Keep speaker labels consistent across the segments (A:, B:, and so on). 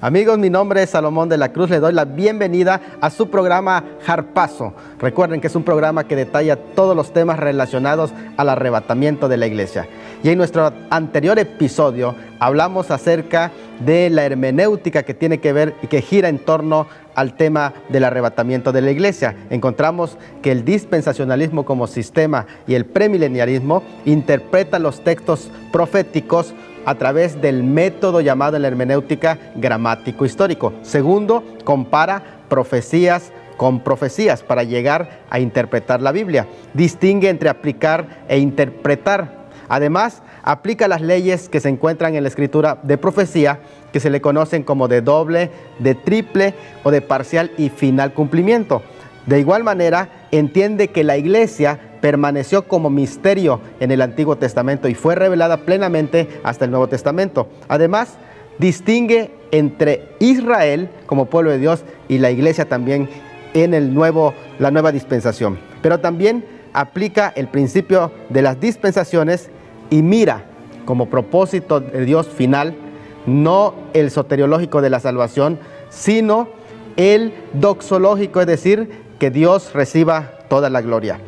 A: Amigos, mi nombre es Salomón de la Cruz. Le doy la bienvenida a su programa Harpazo. Recuerden que es un programa que detalla todos los temas relacionados al arrebatamiento de la iglesia. Y en nuestro anterior episodio hablamos acerca de la hermenéutica que tiene que ver y que gira en torno al tema del arrebatamiento de la iglesia. Encontramos que el dispensacionalismo como sistema y el premileniarismo interpretan los textos proféticos a través del método llamado en la hermenéutica gramático-histórico. Segundo, compara profecías con profecías para llegar a interpretar la Biblia. Distingue entre aplicar e interpretar. Además, aplica las leyes que se encuentran en la escritura de profecía, que se le conocen como de doble, de triple o de parcial y final cumplimiento. De igual manera, entiende que la iglesia permaneció como misterio en el Antiguo Testamento y fue revelada plenamente hasta el Nuevo Testamento. Además, distingue entre Israel como pueblo de Dios y la iglesia también en la nueva dispensación. Pero también aplica el principio de las dispensaciones y mira como propósito de Dios final no el soteriológico de la salvación, sino el doxológico, es decir, que Dios reciba toda la gloria.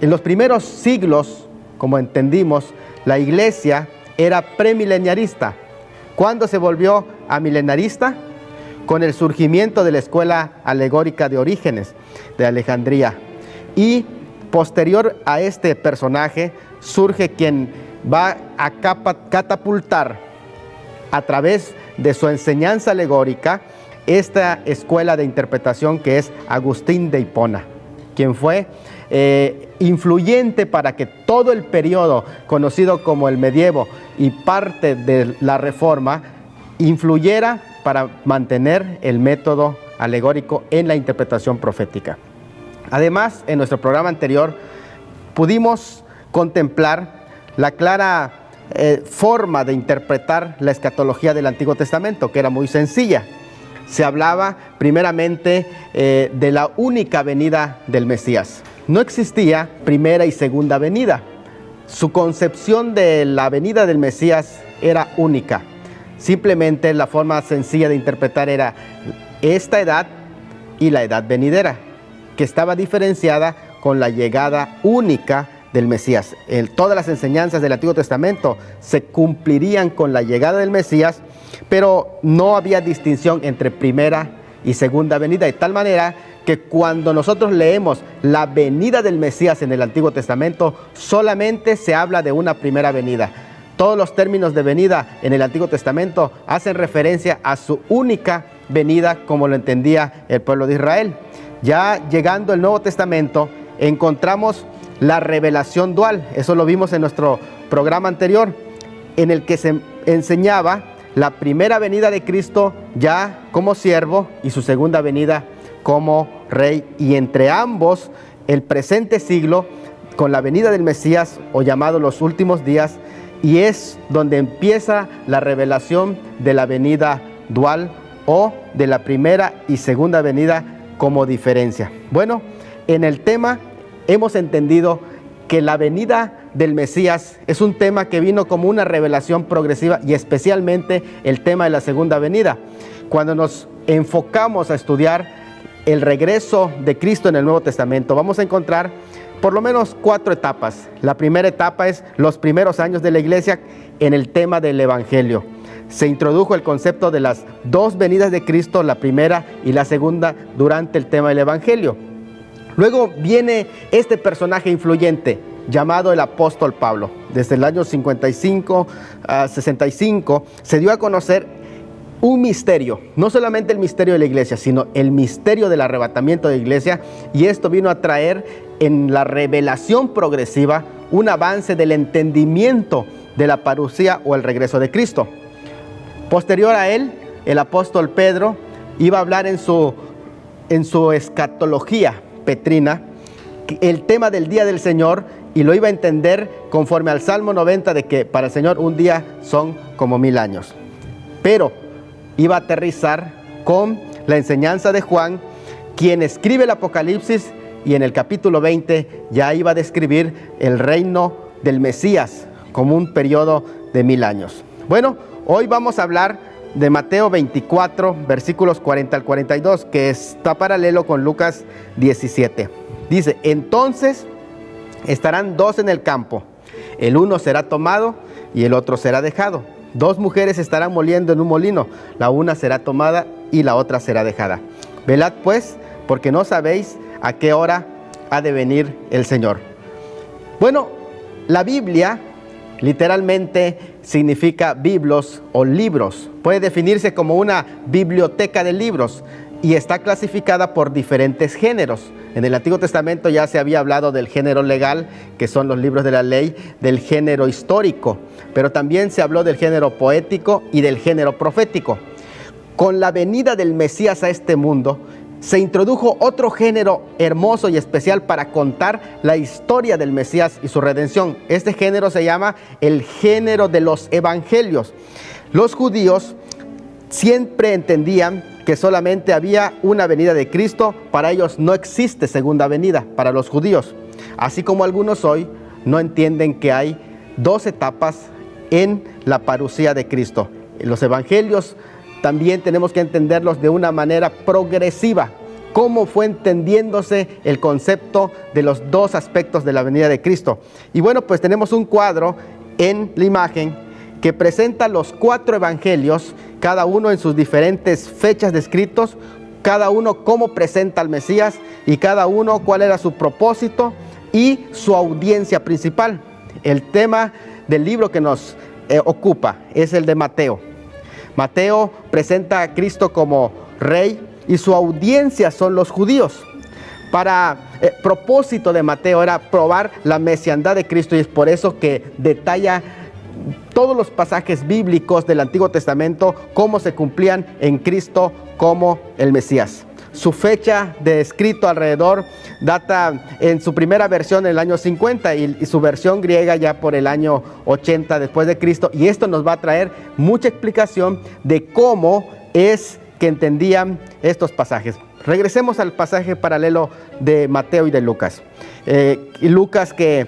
A: En los primeros siglos, como entendimos, la iglesia era premileniarista. ¿Cuándo se volvió amilenarista? Con el surgimiento de la escuela alegórica de Orígenes de Alejandría. Y posterior a este personaje surge quien va a catapultar a través de su enseñanza alegórica esta escuela de interpretación que es Agustín de Hipona, quien fue influyente para que todo el periodo conocido como el medievo y parte de la Reforma influyera para mantener el método alegórico en la interpretación profética. Además, en nuestro programa anterior pudimos contemplar la clara forma de interpretar la escatología del Antiguo Testamento, que era muy sencilla. Se hablaba primeramente de la única venida del Mesías. No existía primera y segunda venida. Su concepción de la venida del Mesías era única. Simplemente la forma sencilla de interpretar era esta edad y la edad venidera, que estaba diferenciada con la llegada única del Mesías. Todas las enseñanzas del Antiguo Testamento se cumplirían con la llegada del Mesías, pero no había distinción entre primera y segunda venida, de tal manera que cuando nosotros leemos la venida del Mesías en el Antiguo Testamento, solamente se habla de una primera venida. Todos los términos de venida en el Antiguo Testamento hacen referencia a su única venida, como lo entendía el pueblo de Israel. Ya llegando al Nuevo Testamento, encontramos la revelación dual. Eso lo vimos en nuestro programa anterior, en el que se enseñaba la primera venida de Cristo ya como siervo y su segunda venida como rey, y entre ambos el presente siglo con la venida del Mesías, o llamado los últimos días, y es donde empieza la revelación de la venida dual o de la primera y segunda venida como diferencia. Bueno, en el tema hemos entendido que la venida del Mesías es un tema que vino como una revelación progresiva, y especialmente el tema de la segunda venida. Cuando nos enfocamos a estudiar el regreso de Cristo en el Nuevo Testamento, vamos a encontrar por lo menos 4 etapas. La primera etapa es los primeros años de la iglesia en el tema del Evangelio. Se introdujo el concepto de las 2 venidas de Cristo, la primera y la segunda, durante el tema del Evangelio. Luego viene este personaje influyente llamado el apóstol Pablo. Desde el año 55 a 65 se dio a conocer un misterio, no solamente el misterio de la iglesia, sino el misterio del arrebatamiento de la iglesia, y esto vino a traer en la revelación progresiva un avance del entendimiento de la parucía o el regreso de Cristo. Posterior a él, el apóstol Pedro iba a hablar en su escatología petrina el tema del día del Señor, y lo iba a entender conforme al Salmo 90 de que para el Señor un día son como 1000 años. Pero iba a aterrizar con la enseñanza de Juan, quien escribe el Apocalipsis, y en el capítulo 20 ya iba a describir el reino del Mesías como un periodo de 1000 años. Bueno, hoy vamos a hablar de Mateo 24, versículos 40 al 42, que está paralelo con Lucas 17. Dice: entonces estarán dos en el campo, el uno será tomado y el otro será dejado. Dos mujeres estarán moliendo en un molino, la una será tomada y la otra será dejada. Velad pues, porque no sabéis a qué hora ha de venir el Señor. Bueno, la Biblia literalmente significa biblos o libros. Puede definirse como una biblioteca de libros y está clasificada por diferentes géneros. En el Antiguo Testamento ya se había hablado del género legal, que son los libros de la ley, del género histórico, pero también se habló del género poético y del género profético. Con la venida del Mesías a este mundo, se introdujo otro género hermoso y especial para contar la historia del Mesías y su redención. Este género se llama el género de los evangelios. Los judíos siempre entendían que solamente había una venida de Cristo. Para ellos no existe segunda venida para los judíos. Así como algunos hoy no entienden que hay dos etapas en la parucía de Cristo. Los evangelios también tenemos que entenderlos de una manera progresiva, cómo fue entendiéndose el concepto de los dos aspectos de la venida de Cristo. Y bueno, pues tenemos un cuadro en la imagen que presenta los 4 evangelios, cada uno en sus diferentes fechas descritos, cada uno cómo presenta al Mesías y cada uno cuál era su propósito y su audiencia principal. El tema del libro que nos ocupa es el de Mateo. Mateo presenta a Cristo como rey y su audiencia son los judíos. Para propósito de Mateo era probar la mesiandad de Cristo, y es por eso que detalla todos los pasajes bíblicos del Antiguo Testamento, cómo se cumplían en Cristo como el Mesías. Su fecha de escrito alrededor data en su primera versión en el año 50 y su versión griega ya por el año 80 después de Cristo. Y esto nos va a traer mucha explicación de cómo es que entendían estos pasajes. Regresemos al pasaje paralelo de Mateo y de Lucas. Y Lucas que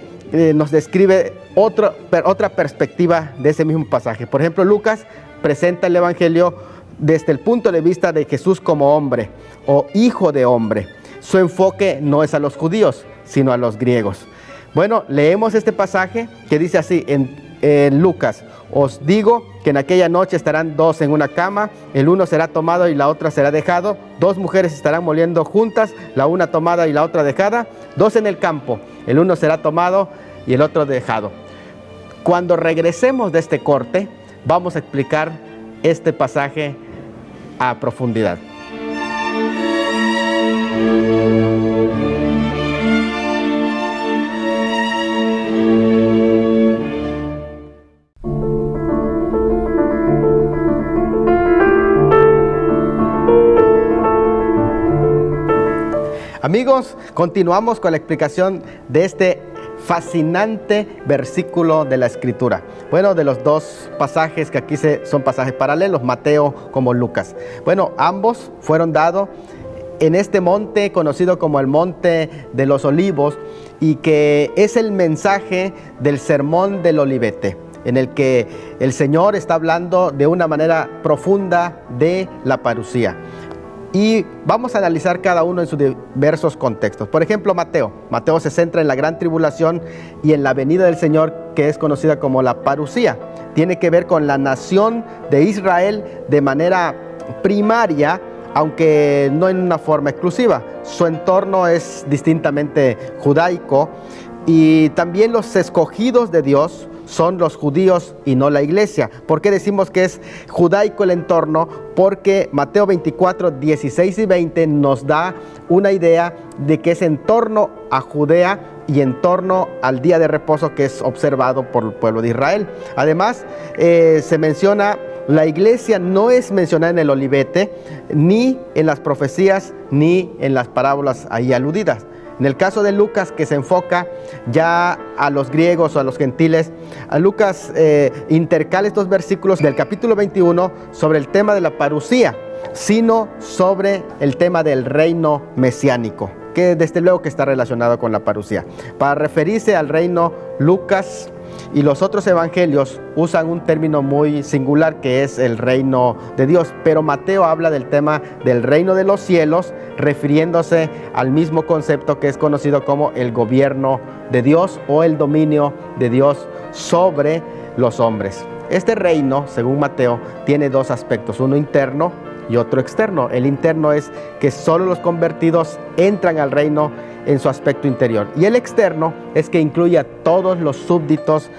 A: nos describe otra perspectiva de ese mismo pasaje. Por ejemplo, Lucas presenta el Evangelio desde el punto de vista de Jesús como hombre o hijo de hombre. Su enfoque no es a los judíos, sino a los griegos. Bueno, leemos este pasaje que dice así en Lucas: os digo que en aquella noche estarán dos en una cama, el uno será tomado y la otra será dejado. Dos mujeres estarán moliendo juntas, la una tomada y la otra dejada. Dos en el campo, el uno será tomado y el otro dejado. Cuando regresemos de este corte, vamos a explicar este pasaje a profundidad. Amigos, continuamos con la explicación de este fascinante versículo de la Escritura. Bueno, de los dos pasajes que aquí son pasajes paralelos, Mateo como Lucas. Bueno, ambos fueron dados en este monte conocido como el Monte de los Olivos, y que es el mensaje del Sermón del Olivete, en el que el Señor está hablando de una manera profunda de la parucía. Y vamos a analizar cada uno en sus diversos contextos. Por ejemplo, Mateo se centra en la gran tribulación y en la venida del Señor, que es conocida como la parucía. Tiene que ver con la nación de Israel de manera primaria, aunque no en una forma exclusiva. Su entorno es distintamente judaico, y también los escogidos de Dios son los judíos y no la iglesia. ¿Por qué decimos que es judaico el entorno? Porque Mateo 24, 16 y 20 nos da una idea de que es en torno a Judea y en torno al día de reposo que es observado por el pueblo de Israel. Además, se menciona, la iglesia no es mencionada en el Olivete, ni en las profecías, ni en las parábolas ahí aludidas. En el caso de Lucas, que se enfoca ya a los griegos o a los gentiles, a Lucas intercala estos versículos del capítulo 21 sobre el tema de la parucía, sino sobre el tema del reino mesiánico, que desde luego que está relacionado con la parucía. Para referirse al reino, Lucas Y los otros evangelios usan un término muy singular que es el reino de Dios, pero Mateo habla del tema del reino de los cielos, refiriéndose al mismo concepto que es conocido como el gobierno de Dios o el dominio de Dios sobre los hombres. Este reino, según Mateo, tiene dos aspectos, uno interno y otro externo. El interno es que solo los convertidos entran al reino en su aspecto interior, y el externo es que incluye a todos los súbditos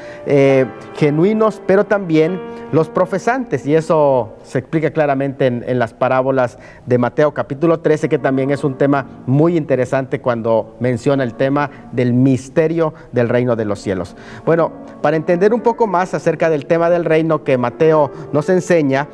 A: genuinos, pero también los profesantes, y eso se explica claramente en las parábolas de Mateo capítulo 13, que también es un tema muy interesante cuando menciona el tema del misterio del reino de los cielos. Bueno, para entender un poco más acerca del tema del reino que Mateo nos enseña,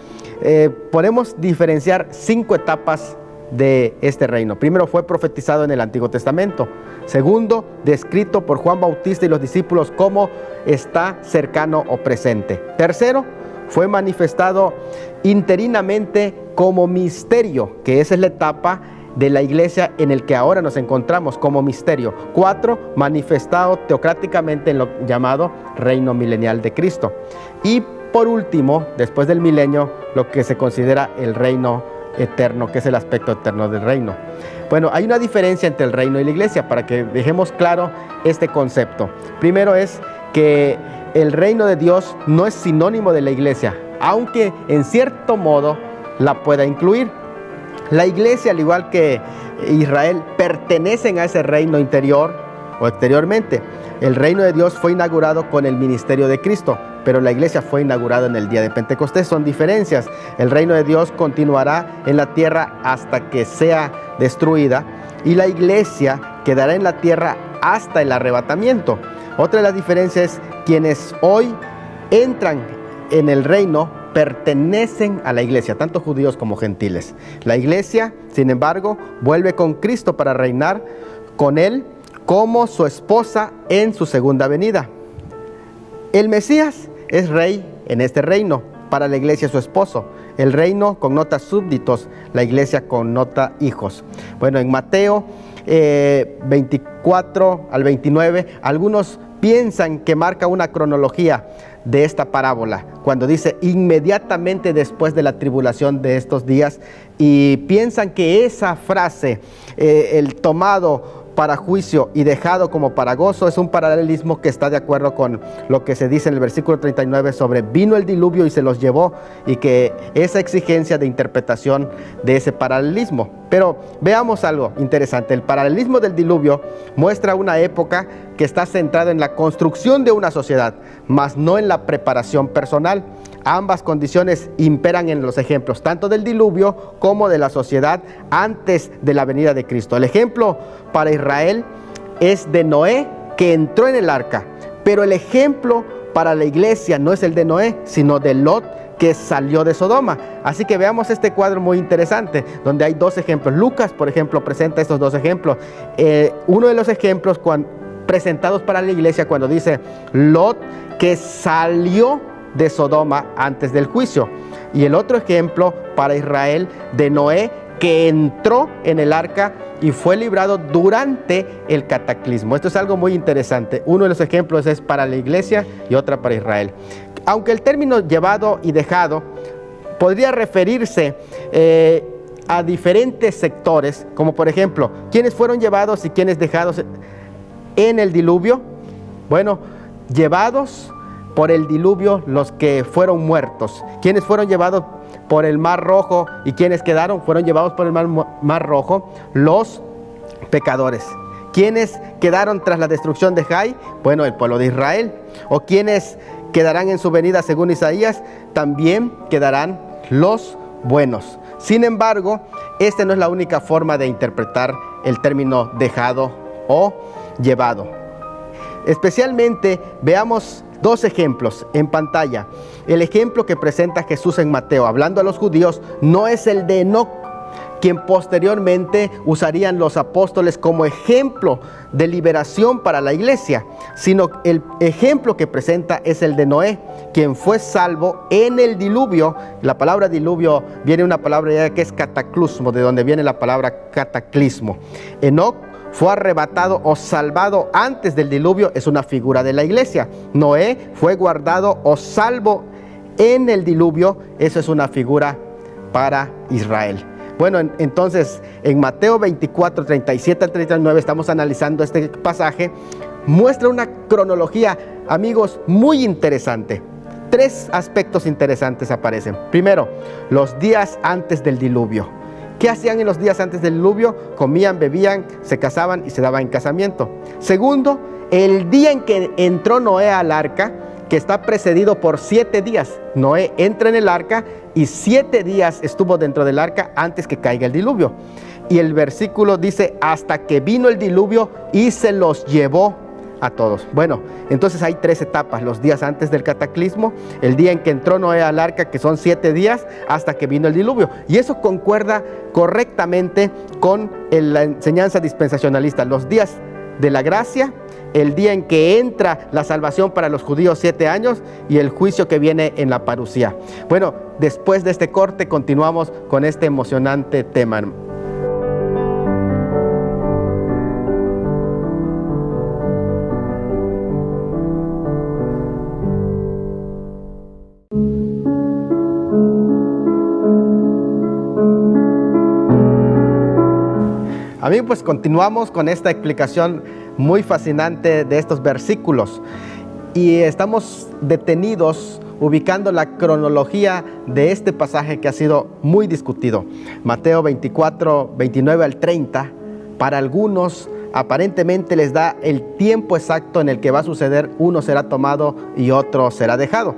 A: podemos diferenciar 5 etapas de este reino. Primero, fue profetizado en el Antiguo Testamento. Segundo, descrito por Juan Bautista y los discípulos como está cercano o presente. Tercero, fue manifestado interinamente como misterio, que esa es la etapa de la iglesia en el que ahora nos encontramos como misterio. 4, manifestado teocráticamente en lo llamado reino milenial de Cristo. Y por último, después del milenio, lo que se considera el reino eterno, que es el aspecto eterno del reino. Bueno, hay una diferencia entre el reino y la iglesia para que dejemos claro este concepto. Primero es que el reino de Dios no es sinónimo de la iglesia, aunque en cierto modo la pueda incluir. La iglesia, al igual que Israel, pertenecen a ese reino interior o exteriormente. El reino de Dios fue inaugurado con el ministerio de Cristo, pero la iglesia fue inaugurada en el día de Pentecostés. Son diferencias. El reino de Dios continuará en la tierra hasta que sea destruida, y la iglesia quedará en la tierra hasta el arrebatamiento. Otra de las diferencias es quienes hoy entran en el reino pertenecen a la iglesia, tanto judíos como gentiles. La iglesia, sin embargo, vuelve con Cristo para reinar con él como su esposa en su segunda venida. El Mesías es rey en este reino, para la iglesia su esposo. El reino connota súbditos, la iglesia connota hijos. Bueno, en Mateo 24 al 29, algunos piensan que marca una cronología de esta parábola, cuando dice inmediatamente después de la tribulación de estos días, y piensan que esa frase, el tomado para juicio y dejado como para gozo, es un paralelismo que está de acuerdo con lo que se dice en el versículo 39 sobre vino el diluvio y se los llevó, y que esa exigencia de interpretación de ese paralelismo. Pero veamos algo interesante. El paralelismo del diluvio muestra una época que está centrada en la construcción de una sociedad, mas no en la preparación personal. Ambas condiciones imperan en los ejemplos, tanto del diluvio como de la sociedad antes de la venida de Cristo. El ejemplo para Israel es de Noé, que entró en el arca, pero el ejemplo para la iglesia no es el de Noé, sino de Lot, que salió de Sodoma. Así que veamos este cuadro muy interesante, donde hay 2 ejemplos. Lucas, por ejemplo, presenta estos 2 ejemplos. Uno de los ejemplos presentados para la iglesia, cuando dice Lot, que salió de Sodoma antes del juicio, y el otro ejemplo para Israel de Noé, que entró en el arca y fue librado durante el cataclismo. Esto es algo muy interesante. Uno de los ejemplos es para la iglesia y otra para Israel. Aunque el término llevado y dejado podría referirse a diferentes sectores, como por ejemplo, ¿quiénes fueron llevados y quiénes dejados en el diluvio? Bueno, llevados por el diluvio los que fueron muertos. ¿Quiénes fueron llevados por el Mar Rojo y quiénes quedaron? Fueron llevados por el Mar Rojo los pecadores. ¿Quiénes quedaron tras la destrucción de Jai? Bueno, el pueblo de Israel. ¿O quiénes quedarán en su venida según Isaías? También quedarán los buenos. Sin embargo, esta no es la única forma de interpretar el término dejado o llevado. Especialmente veamos 2 ejemplos en pantalla. El ejemplo que presenta Jesús en Mateo, hablando a los judíos, no es el de Enoc, quien posteriormente usarían los apóstoles como ejemplo de liberación para la iglesia, sino el ejemplo que presenta es el de Noé, quien fue salvo en el diluvio. La palabra diluvio viene de una palabra que es cataclismo, de donde viene la palabra cataclismo. Enoc fue arrebatado o salvado antes del diluvio, es una figura de la iglesia. Noé fue guardado o salvo en el diluvio, eso es una figura para Israel. Bueno, entonces en Mateo 24, 37 al 39 estamos analizando este pasaje. Muestra una cronología, amigos, muy interesante. 3 aspectos interesantes aparecen. Primero, los días antes del diluvio. ¿Qué hacían en los días antes del diluvio? Comían, bebían, se casaban y se daban en casamiento. Segundo, el día en que entró Noé al arca, que está precedido por 7 días. Noé entra en el arca y 7 días estuvo dentro del arca antes que caiga el diluvio. Y el versículo dice, hasta que vino el diluvio y se los llevó a todos. Bueno, entonces hay 3 etapas: los días antes del cataclismo, el día en que entró Noé al arca, que son 7 días, hasta que vino el diluvio. Y eso concuerda correctamente con la enseñanza dispensacionalista. Los días de la gracia, el día en que entra la salvación para los judíos 7 años y el juicio que viene en la parusía. Bueno, después de este corte continuamos con este emocionante tema. Amigos, pues continuamos con esta explicación muy fascinante de estos versículos y estamos detenidos ubicando la cronología de este pasaje que ha sido muy discutido. Mateo 24, 29 al 30, para algunos aparentemente les da el tiempo exacto en el que va a suceder: uno será tomado y otro será dejado.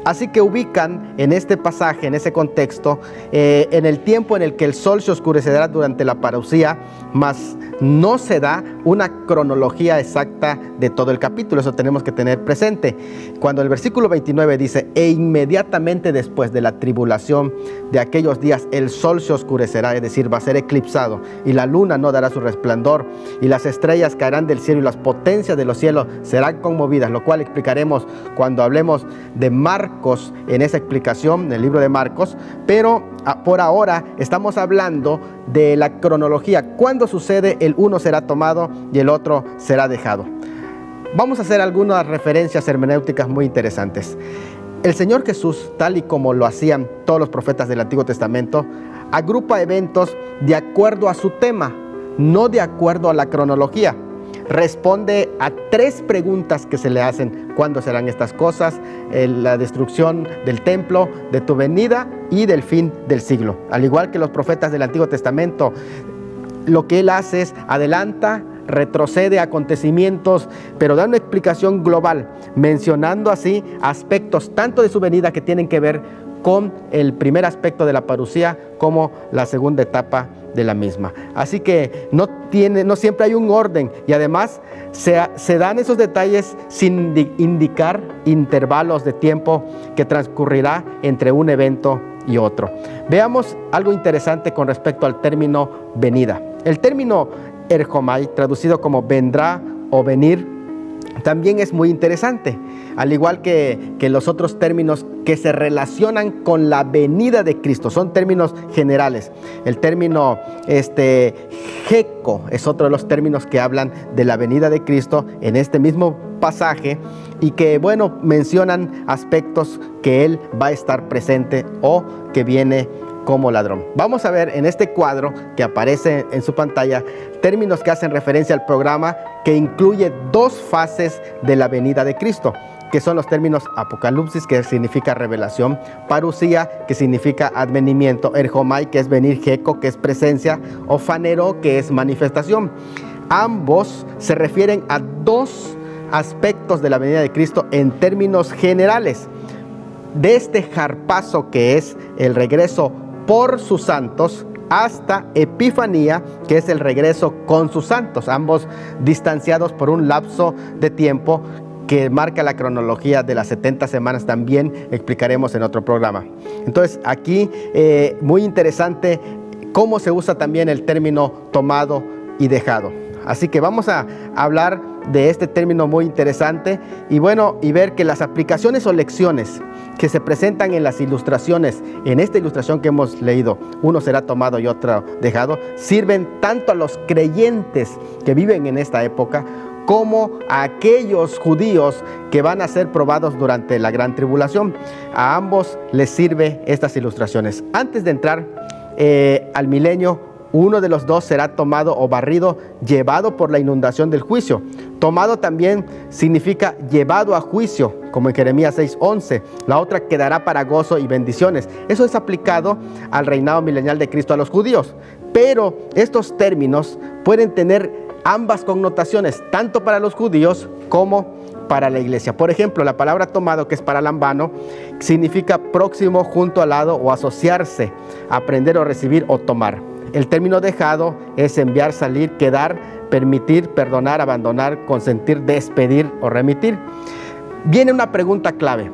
A: Así que ubican en este pasaje, en ese contexto, en el tiempo en el que el sol se oscurecerá durante la parusía, mas no se da una cronología exacta de todo el capítulo. Eso tenemos que tener presente. Cuando el versículo 29 dice, e inmediatamente después de la tribulación de aquellos días, el sol se oscurecerá, es decir, va a ser eclipsado, y la luna no dará su resplandor, y las estrellas caerán del cielo, y las potencias de los cielos serán conmovidas, lo cual explicaremos cuando hablemos de Marcos, en esa explicación del libro de Marcos. Pero por ahora estamos hablando de la cronología: cuándo sucede, el uno será tomado y el otro será dejado. Vamos a hacer algunas referencias hermenéuticas muy interesantes. El Señor Jesús, tal y como lo hacían todos los profetas del Antiguo Testamento, agrupa eventos de acuerdo a su tema, no de acuerdo a la cronología. Responde a 3 preguntas que se le hacen: ¿cuándo serán estas cosas? La destrucción del templo, de tu venida y del fin del siglo. Al igual que los profetas del Antiguo Testamento, lo que él hace es adelanta, retrocede acontecimientos, pero da una explicación global, mencionando así aspectos tanto de su venida que tienen que ver con el primer aspecto de la parusía como la segunda etapa de la misma. Así que no siempre hay un orden, y además se dan esos detalles sin indicar intervalos de tiempo que transcurrirá entre un evento y otro. Veamos algo interesante con respecto al término venida. El término erjomai, traducido como vendrá o venir, también es muy interesante, al igual que los otros términos que se relacionan con la venida de Cristo. Son términos generales. El término Geco es otro de los términos que hablan de la venida de Cristo en este mismo pasaje, y que, bueno, mencionan aspectos que Él va a estar presente o que viene como ladrón. Vamos a ver en este cuadro que aparece en su pantalla términos que hacen referencia al programa, que incluye 2 fases de la venida de Cristo, que son los términos apocalipsis, que significa revelación; parusía, que significa advenimiento; erjomai, que es venir; geco, que es presencia; o fanero, que es manifestación. Ambos se refieren a 2 aspectos de la venida de Cristo en términos generales. De este harpazo, que es el regreso por sus santos, hasta Epifanía, que es el regreso con sus santos, ambos distanciados por un lapso de tiempo que marca la cronología de las 70 semanas. También explicaremos en otro programa. Entonces aquí muy interesante cómo se usa también el término tomado y dejado. Así que vamos a hablar de este término muy interesante y ver que las aplicaciones o lecciones que se presentan en las ilustraciones, en esta ilustración que hemos leído, uno será tomado y otro dejado, sirven tanto a los creyentes que viven en esta época como a aquellos judíos que van a ser probados durante la gran tribulación. A ambos les sirve estas ilustraciones. Antes de entrar al milenio, uno de los dos será tomado o barrido, llevado por la inundación del juicio. Tomado también significa llevado a juicio, como en Jeremías 6:11. La otra quedará para gozo y bendiciones. Eso es aplicado al reinado milenial de Cristo a los judíos. Pero estos términos pueden tener ambas connotaciones, tanto para los judíos como para la iglesia. Por ejemplo, la palabra tomado, que es para lambano, significa próximo, junto al lado o asociarse, aprender o recibir o tomar. El término dejado es enviar, salir, quedar, permitir, perdonar, abandonar, consentir, despedir o remitir. Viene una pregunta clave.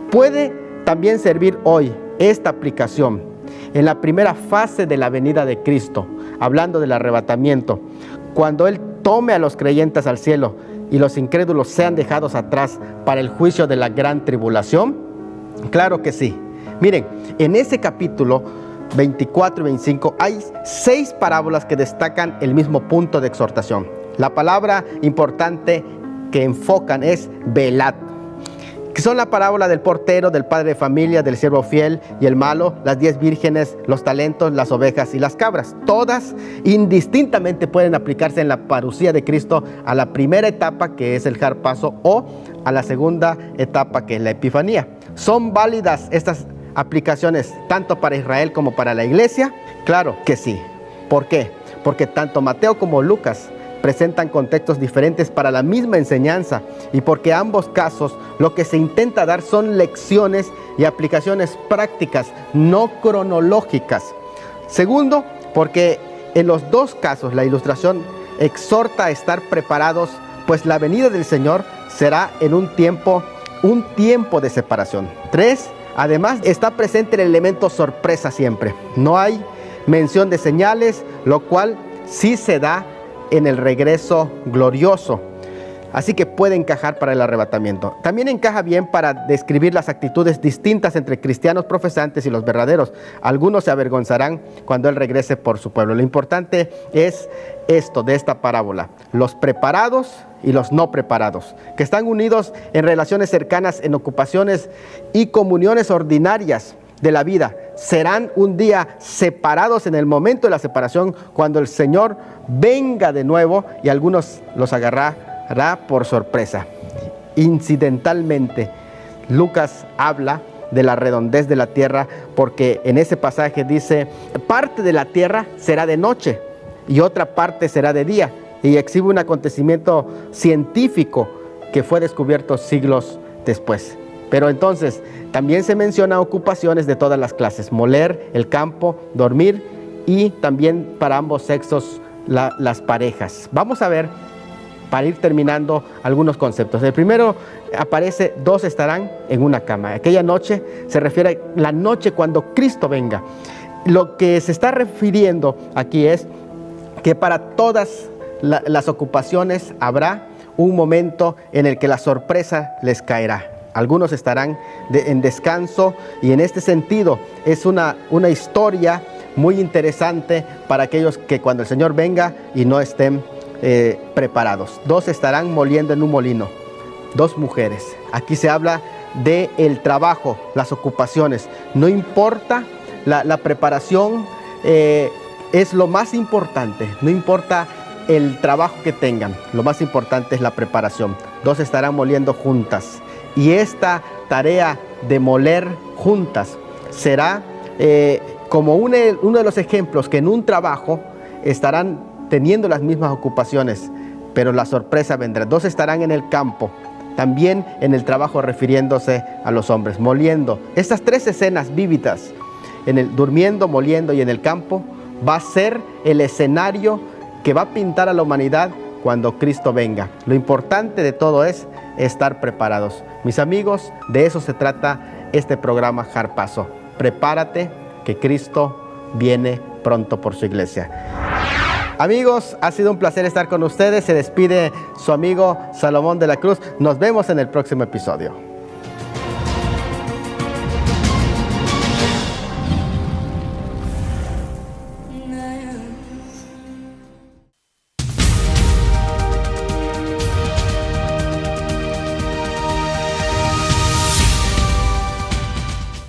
A: ¿Puede también servir hoy esta aplicación en la primera fase de la venida de Cristo, hablando del arrebatamiento, cuando Él tome a los creyentes al cielo y los incrédulos sean dejados atrás para el juicio de la gran tribulación? Claro que sí. Miren, en ese capítulo 24 y 25 hay 6 parábolas que destacan el mismo punto de exhortación. La palabra importante que enfocan es velad, que son la parábola del portero, del padre de familia, del siervo fiel y el malo, las 10 vírgenes, los talentos, las ovejas y las cabras. Todas indistintamente pueden aplicarse en la parucía de Cristo a la primera etapa, que es el Harpazo, o a la segunda etapa, que es la Epifanía. ¿Son válidas estas aplicaciones tanto para Israel como para la iglesia? Claro que sí. ¿Por qué? Porque tanto Mateo como Lucas presentan contextos diferentes para la misma enseñanza, y porque ambos casos lo que se intenta dar son lecciones y aplicaciones prácticas, no cronológicas. Segundo, porque en los dos casos la ilustración exhorta a estar preparados, pues la venida del Señor será en un tiempo de separación. 3, además está presente el elemento sorpresa siempre. No hay mención de señales, lo cual sí se da en el regreso glorioso. Así que puede encajar para el arrebatamiento. También encaja bien para describir las actitudes distintas entre cristianos profesantes y los verdaderos. Algunos se avergonzarán cuando Él regrese por su pueblo. Lo importante es esto de esta parábola: los preparados y los no preparados, que están unidos en relaciones cercanas, en ocupaciones y comuniones ordinarias de la vida, serán un día separados en el momento de la separación, cuando el Señor venga de nuevo, y algunos los agarrará por sorpresa. Incidentalmente, Lucas habla de la redondez de la tierra, porque en ese pasaje dice: parte de la tierra será de noche y otra parte será de día, y exhibe un acontecimiento científico que fue descubierto siglos después. Pero entonces también se menciona ocupaciones de todas las clases: moler, el campo, dormir, y también para ambos sexos las parejas. Vamos a ver, para ir terminando, algunos conceptos. El primero aparece: 2 estarán en una cama. Aquella noche se refiere a la noche cuando Cristo venga. Lo que se está refiriendo aquí es que para todas las ocupaciones habrá un momento en el que la sorpresa les caerá. Algunos estarán en descanso, y en este sentido es una historia muy interesante para aquellos que cuando el Señor venga y no estén preparados. 2 estarán moliendo en un molino, 2 mujeres. Aquí se habla del trabajo, las ocupaciones. No importa la preparación, es lo más importante. No importa el trabajo que tengan, lo más importante es la preparación. 2 estarán moliendo juntas. Y esta tarea de moler juntas será como uno de los ejemplos, que en un trabajo estarán teniendo las mismas ocupaciones, pero la sorpresa vendrá. 2 estarán en el campo, también en el trabajo, refiriéndose a los hombres, moliendo. Estas 3 escenas vívidas, durmiendo, moliendo y en el campo, va a ser el escenario que va a pintar a la humanidad cuando Cristo venga. Lo importante de todo es estar preparados. Mis amigos, de eso se trata este programa Harpazo. Prepárate, que Cristo viene pronto por su iglesia. Amigos, ha sido un placer estar con ustedes. Se despide su amigo Salomón de la Cruz. Nos vemos en el próximo episodio.